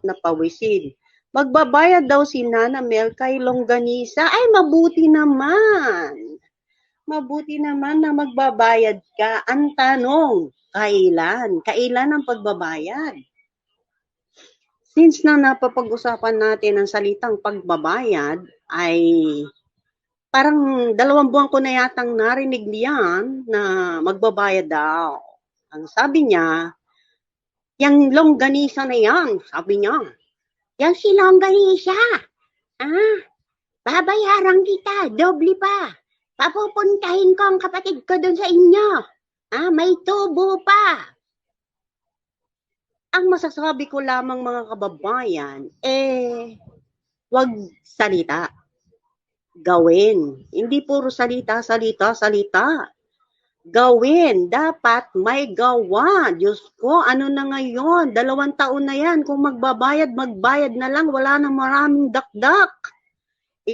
na pawisin. Magbabayad daw si Nana Mel kay longganisa. Ay, mabuti naman. Mabuti naman na magbabayad ka. Ang tanong, kailan? Kailan ang pagbabayad? Since na napapag-usapan natin ang salitang pagbabayad, ay parang 2 buwan ko na yatang narinig niyan na magbabayad daw. Ang sabi niya, yang longganisa na yan, sabi niya. Yang si longganisa, babayaran kita, doble pa. Papupuntahin ko ang kapatid ko doon sa inyo. May tubo pa. Ang masasabi ko lamang mga kababayan, wag salita. Gawin. Hindi puro salita. Gawin. Dapat may gawa. Diyos ko, ano na ngayon? 2 taon na yan. Kung magbayad na lang. Wala na maraming dakdak.